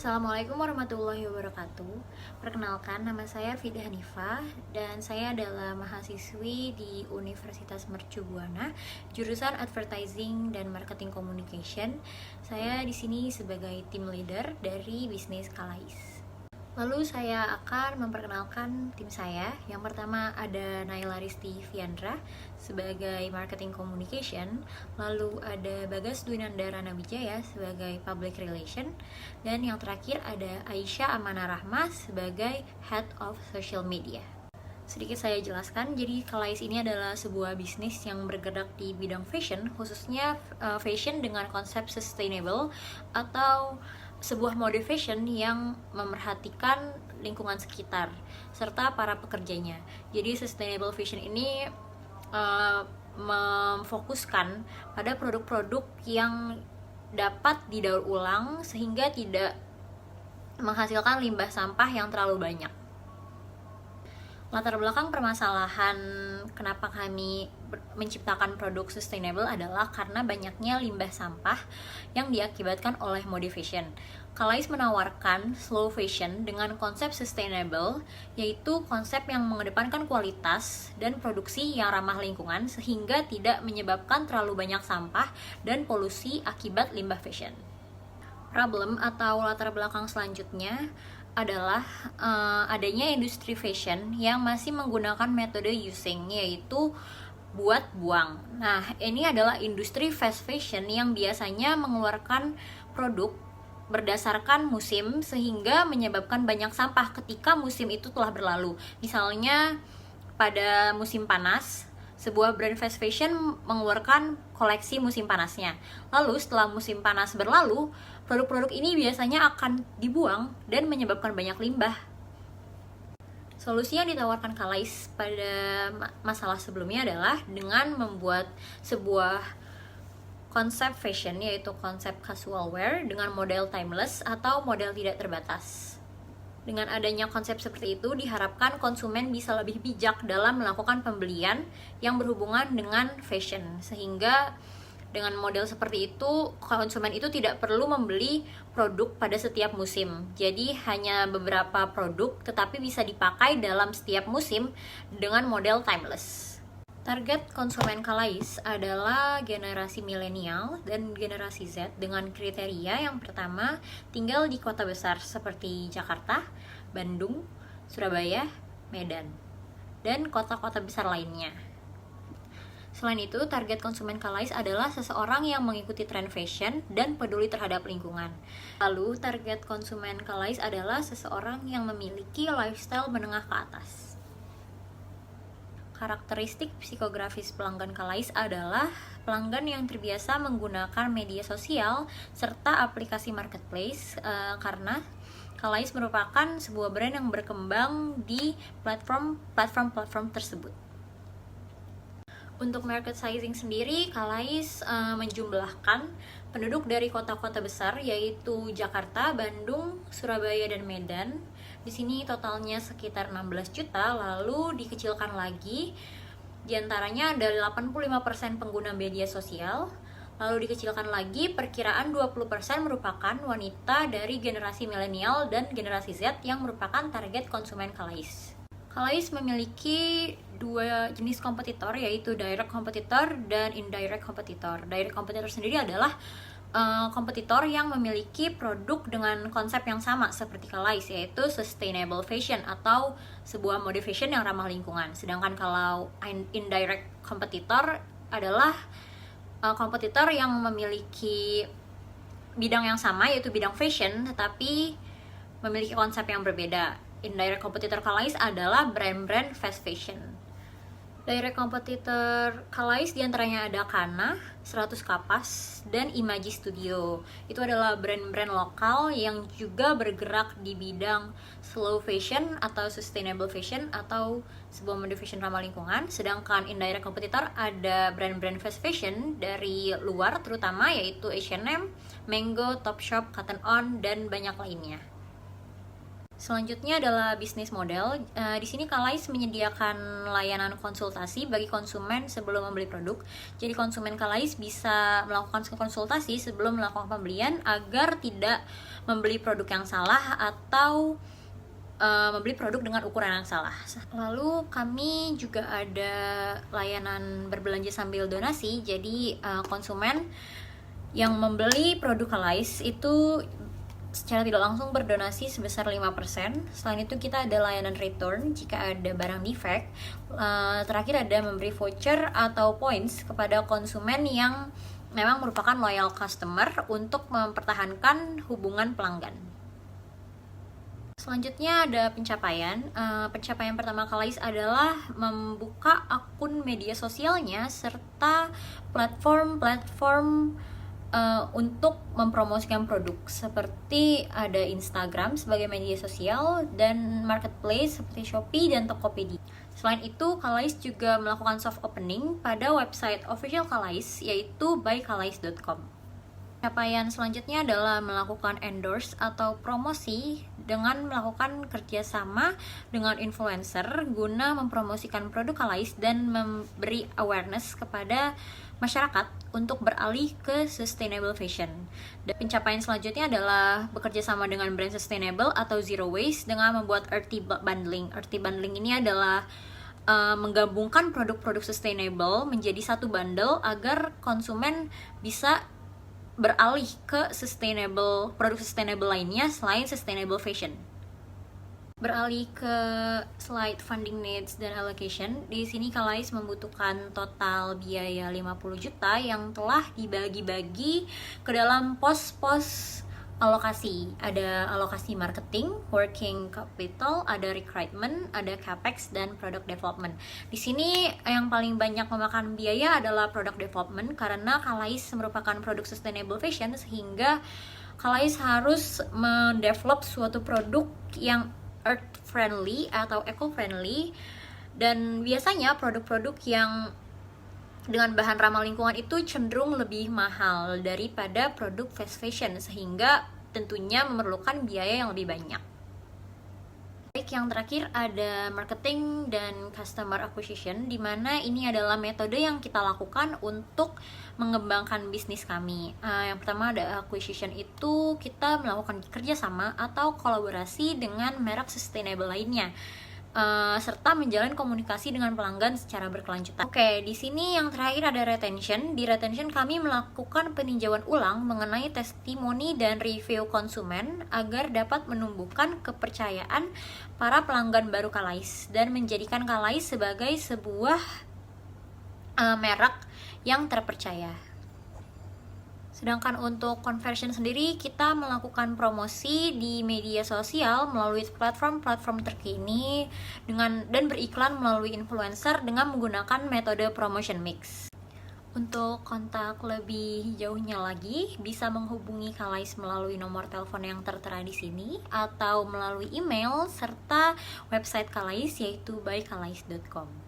Assalamualaikum warahmatullahi wabarakatuh. Perkenalkan, nama saya Fida Hanifah dan saya adalah mahasiswi di Universitas Mercu Buana, jurusan Advertising dan Marketing Communication. Saya di sini sebagai team leader dari bisnis Kalais. Lalu saya akan memperkenalkan tim saya. Yang pertama ada Naila Risti Fiandra sebagai Marketing Communication. Lalu ada Bagas Dwinandara Nabijaya sebagai Public Relation. Dan yang terakhir ada Aisyah Amana Rahma sebagai Head of Social Media. Sedikit saya jelaskan, jadi Kalais ini adalah sebuah bisnis yang bergerak di bidang fashion, khususnya fashion dengan konsep sustainable atau sebuah mode fashion yang memerhatikan lingkungan sekitar serta para pekerjanya. Jadi sustainable fashion ini memfokuskan pada produk-produk yang dapat didaur ulang sehingga tidak menghasilkan limbah sampah yang terlalu banyak. Latar belakang permasalahan kenapa kami menciptakan produk sustainable adalah karena banyaknya limbah sampah yang diakibatkan oleh mode fashion. Kalais menawarkan slow fashion dengan konsep sustainable, yaitu konsep yang mengedepankan kualitas dan produksi yang ramah lingkungan sehingga tidak menyebabkan terlalu banyak sampah dan polusi akibat limbah fashion. Problem atau latar belakang selanjutnya adalah adanya industri fashion yang masih menggunakan metode using, yaitu buat buang. Nah, ini adalah industri fast fashion yang biasanya mengeluarkan produk berdasarkan musim sehingga menyebabkan banyak sampah ketika musim itu telah berlalu. Misalnya pada musim panas, sebuah brand fast fashion mengeluarkan koleksi musim panasnya. Lalu setelah musim panas berlalu, produk-produk ini biasanya akan dibuang dan menyebabkan banyak limbah. Solusi yang ditawarkan Kalais pada masalah sebelumnya adalah dengan membuat sebuah konsep fashion, yaitu konsep casual wear dengan model timeless atau model tidak terbatas. Dengan adanya konsep seperti itu, diharapkan konsumen bisa lebih bijak dalam melakukan pembelian yang berhubungan dengan fashion. Sehingga dengan model seperti itu, konsumen itu tidak perlu membeli produk pada setiap musim. Jadi hanya beberapa produk, tetapi bisa dipakai dalam setiap musim dengan model timeless. Target konsumen Kalais adalah generasi milenial dan generasi Z dengan kriteria yang pertama tinggal di kota besar seperti Jakarta, Bandung, Surabaya, Medan, dan kota-kota besar lainnya. Selain itu, target konsumen Kalais adalah seseorang yang mengikuti tren fashion dan peduli terhadap lingkungan. Lalu, target konsumen Kalais adalah seseorang yang memiliki lifestyle menengah ke atas. Karakteristik psikografis pelanggan Kalais adalah pelanggan yang terbiasa menggunakan media sosial serta aplikasi marketplace, karena Kalais merupakan sebuah brand yang berkembang di platform tersebut. Untuk market sizing sendiri, Kalais menjumlahkan penduduk dari kota-kota besar yaitu Jakarta, Bandung, Surabaya, dan Medan. Di sini totalnya sekitar 16 juta, lalu dikecilkan lagi. Di antaranya ada 85% pengguna media sosial, lalu dikecilkan lagi perkiraan 20% merupakan wanita dari generasi milenial dan generasi Z yang merupakan target konsumen Kalais. Kalais memiliki dua jenis kompetitor, yaitu direct kompetitor dan indirect kompetitor. Direct kompetitor sendiri adalah kompetitor yang memiliki produk dengan konsep yang sama seperti Kalais, yaitu sustainable fashion atau sebuah mode fashion yang ramah lingkungan. Sedangkan kalau indirect kompetitor adalah kompetitor yang memiliki bidang yang sama, yaitu bidang fashion, tetapi memiliki konsep yang berbeda. Indirect kompetitor Kalais adalah brand-brand fast fashion. Direct kompetitor Kalais diantaranya ada Kana, 100 Kapas, dan Imaji Studio. Itu adalah brand-brand lokal yang juga bergerak di bidang slow fashion atau sustainable fashion atau sebuah mode fashion ramah lingkungan. Sedangkan indirect kompetitor ada brand-brand fast fashion dari luar terutama, yaitu H&M, Mango, Topshop, Cotton On, dan banyak lainnya. Selanjutnya adalah bisnis model. Di sini Kalais menyediakan layanan konsultasi bagi konsumen sebelum membeli produk. Jadi konsumen Kalais bisa melakukan konsultasi sebelum melakukan pembelian agar tidak membeli produk yang salah atau membeli produk dengan ukuran yang salah. Lalu kami juga ada layanan berbelanja sambil donasi. Jadi konsumen yang membeli produk Calais itu secara tidak langsung berdonasi sebesar 5%. Selain itu kita ada layanan return jika ada barang defect. Terakhir ada memberi voucher atau points kepada konsumen yang memang merupakan loyal customer untuk mempertahankan hubungan pelanggan. Selanjutnya ada pencapaian. Pencapaian pertama Calais adalah membuka akun media sosialnya serta platform untuk mempromosikan produk, seperti ada Instagram sebagai media sosial dan marketplace seperti Shopee dan Tokopedia. Selain itu, Calais juga melakukan soft opening pada website official Calais, yaitu bycalais.com. Capaian selanjutnya adalah melakukan endorse atau promosi dengan melakukan kerjasama dengan influencer guna mempromosikan produk Calais dan memberi awareness kepada masyarakat untuk beralih ke sustainable fashion. Dan pencapaian selanjutnya adalah bekerja sama dengan brand sustainable atau zero waste dengan membuat earthy bundling. Earthy bundling ini adalah menggabungkan produk-produk sustainable menjadi satu bundle agar konsumen bisa beralih ke produk sustainable lainnya selain sustainable fashion. Beralih ke slide funding needs dan allocation. Di sini Calais membutuhkan total biaya 50 juta yang telah dibagi-bagi ke dalam pos-pos alokasi. Ada alokasi marketing, working capital, ada recruitment, ada capex, dan product development. Di sini yang paling banyak memakan biaya adalah product development karena Calais merupakan produk sustainable fashion, sehingga Calais harus mendevelop suatu produk yang earth friendly atau eco friendly, dan biasanya produk-produk yang dengan bahan ramah lingkungan itu cenderung lebih mahal daripada produk fast fashion, sehingga tentunya memerlukan biaya yang lebih banyak. Baik, yang terakhir ada marketing dan customer acquisition, di mana ini adalah metode yang kita lakukan untuk mengembangkan bisnis kami. Yang pertama ada acquisition, itu kita melakukan kerjasama atau kolaborasi dengan merek sustainable lainnya, serta menjalin komunikasi dengan pelanggan secara berkelanjutan. Oke, di sini yang terakhir ada retention. Di retention kami melakukan peninjauan ulang mengenai testimoni dan review konsumen agar dapat menumbuhkan kepercayaan para pelanggan baru Calais dan menjadikan Calais sebagai sebuah merek yang terpercaya. Sedangkan untuk conversion sendiri, kita melakukan promosi di media sosial melalui platform-platform terkini dan beriklan melalui influencer dengan menggunakan metode promotion mix. Untuk kontak lebih jauhnya lagi, bisa menghubungi Calais melalui nomor telepon yang tertera di sini atau melalui email serta website Calais, yaitu bycalais.com.